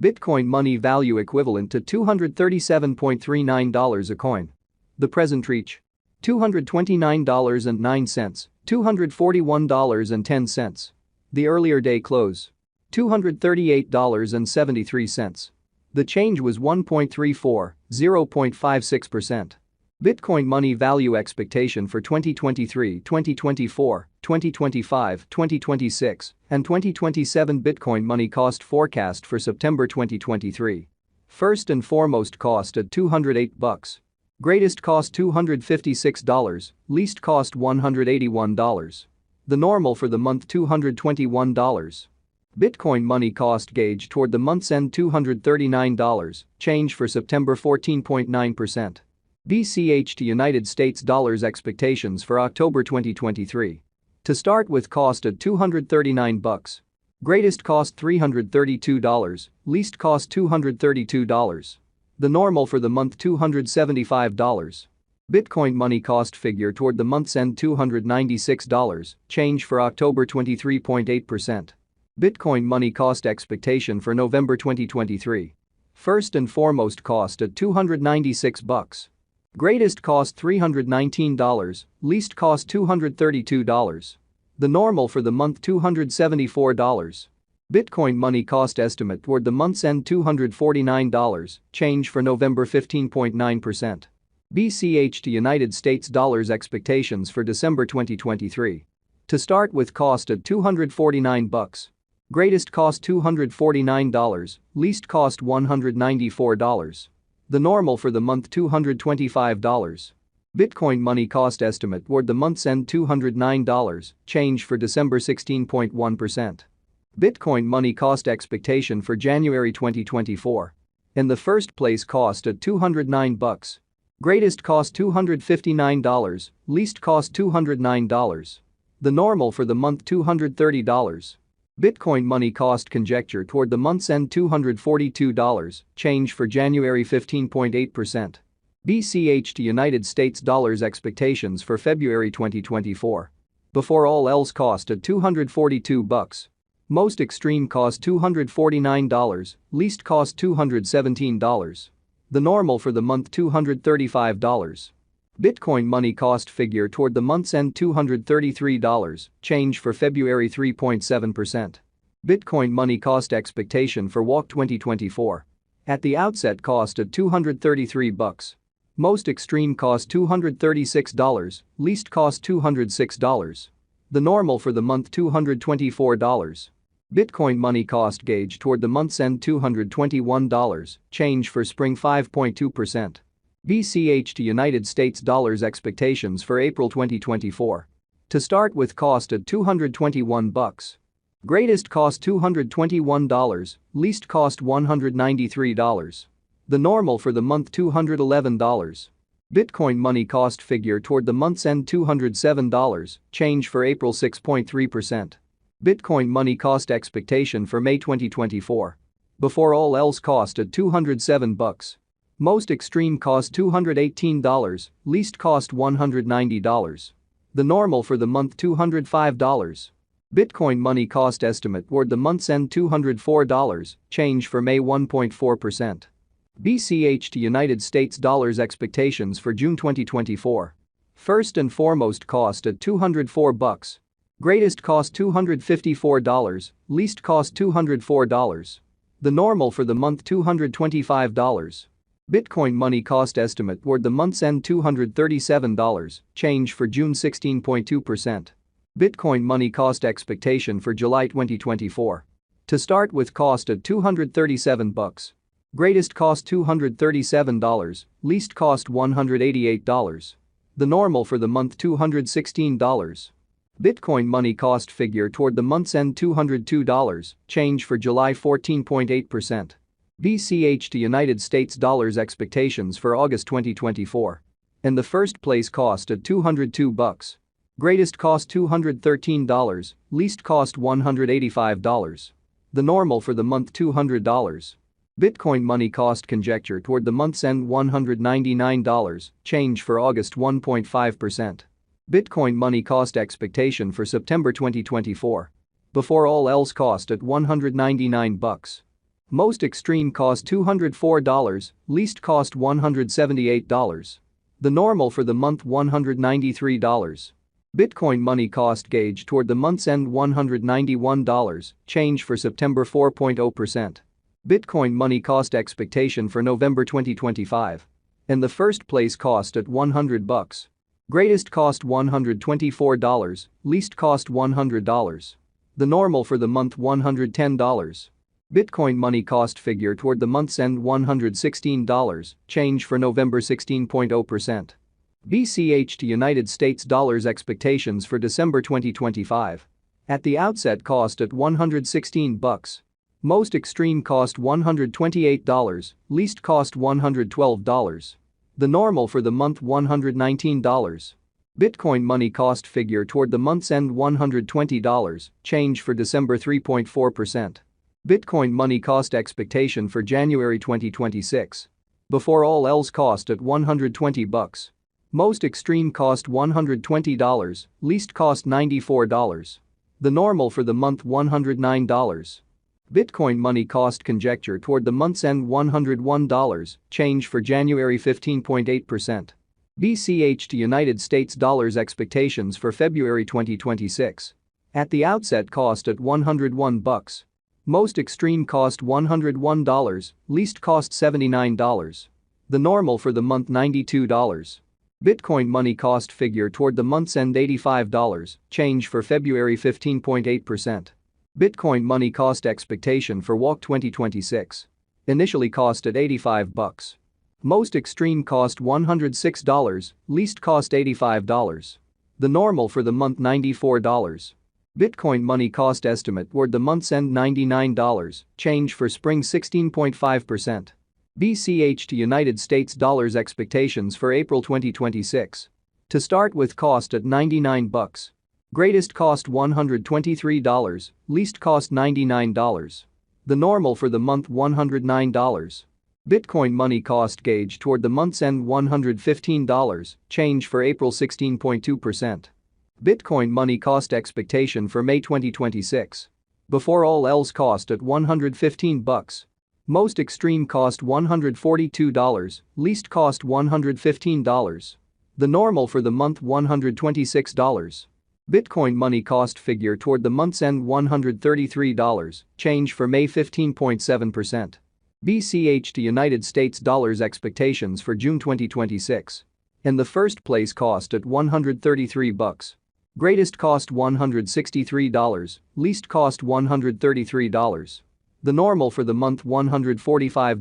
Bitcoin money value equivalent to $237.39 a coin. The present reach: $229.09, $241.10. The earlier day close: $238.73. The change was 1.34, 0.56%. Bitcoin money value expectation for 2023, 2024, 2025, 2026, and 2027. Bitcoin money cost forecast for September 2023. First and foremost cost at $208. Greatest cost $256, least cost $181. The normal for the month $221. Bitcoin money cost gauge toward the month's end $239, change for September 14.9%. BCH to United States dollars expectations for October 2023. To start with, cost at $239. Greatest cost $332, least cost $232. The normal for the month $275. Bitcoin money cost figure toward the month's end $296, change for October 23.8%. Bitcoin money cost expectation for November 2023. First and foremost cost at $296. Greatest cost $319, least cost $232. The normal for the month $274. Bitcoin money cost estimate toward the month's end $249, change for November 15.9%. BCH to United States dollars expectations for December 2023. To start with, cost at $249. Greatest cost $249, least cost $194. The normal for the month $225. Bitcoin money cost estimate toward the month's end $209, change for December 16.1%. Bitcoin money cost expectation for January 2024. In the first place, cost at $209. Greatest cost $259, least cost $209. The normal for the month $230. Bitcoin money cost conjecture toward the month's end $242, change for January 15.8%. BCH to United States dollars expectations for February 2024. Before all else, cost at $242. Most extreme cost $249, least cost $217. The normal for the month $235. Bitcoin money cost figure toward the month's end $233, change for February 3.7%. Bitcoin money cost expectation for WOC 2024. At the outset, cost at $233. Most extreme cost $236, least cost $206. The normal for the month $224. Bitcoin money cost gauge toward the month's end $221, change for spring 5.2%. BCH to United States dollars expectations for April 2024. To start with, cost at $221. Greatest cost $221, least cost $193. The normal for the month $211. Bitcoin money cost figure toward the month's end $207, change for April 6.3%. Bitcoin money cost expectation for May 2024. Before all else, cost at $207. Most extreme cost $218, least cost $190. The normal for the month $205. Bitcoin money cost estimate toward the month's end $204, change for May 1.4%. BCH to United States dollars expectations for June 2024. First and foremost, cost at $204. Greatest cost $254, least cost $204. The normal for the month $225. Bitcoin money cost estimate toward the month's end $237, change for June 16.2%. Bitcoin money cost expectation for July 2024. To start with, cost at $237. Greatest cost $237, least cost $188. The normal for the month $216. Bitcoin money cost figure toward the month's end $202, change for July 14.8%. BCH to United States dollars expectations for August 2024. In the first place, cost at $202. Greatest cost $213, least cost $185. The normal for the month $200. Bitcoin money cost conjecture toward the month's end $199, change for August 1.5%. Bitcoin money cost expectation for September 2024. Before all else, cost at $199. Most extreme cost $204, least cost $178. The normal for the month $193. Bitcoin money cost gauge toward the month's end $191, change for September 4.0%. Bitcoin money cost expectation for November 2025. In the first place cost at $100. Greatest cost $124, least cost $100. The normal for the month $110. Bitcoin money cost figure toward the month's end $116, change for November 16.0%. BCH to United States dollars expectations for December 2025. At the outset cost at $116. Most extreme cost $128, least cost $112. The normal for the month $119. Bitcoin money cost figure toward the month's end $120, change for December 3.4%. Bitcoin money cost expectation for January 2026. Before all else cost at $120. Most extreme cost $120, least cost $94. The normal for the month $109. Bitcoin money cost conjecture toward the month's end $101, change for January 15.8%. BCH to United States dollars expectations for February 2026. At the outset cost at $101. Most extreme cost $101, least cost $79. The normal for the month $92. Bitcoin money cost figure toward the month's end $85, change for February 15.8%. Bitcoin money cost expectation for WAC 2026. Initially cost at $85. Most extreme cost $106, least cost $85. The normal for the month $94. Bitcoin money cost estimate toward the month's end $99, change for spring 16.5%. BCH to United States dollars expectations for April 2026. To start with cost at $99. Greatest cost $123, least cost $99. The normal for the month $109. Bitcoin money cost gauge toward the month's end $115, change for April 16.2%. Bitcoin money cost expectation for May 2026. Before all else cost at $115. Most extreme cost $142, least cost $115. The normal for the month $126. Bitcoin money cost figure toward the month's end $133, change for May 15.7%. BCH to United States dollars expectations for June 2026. In the first place cost at $133. Greatest cost $163, least cost $133. The normal for the month $145.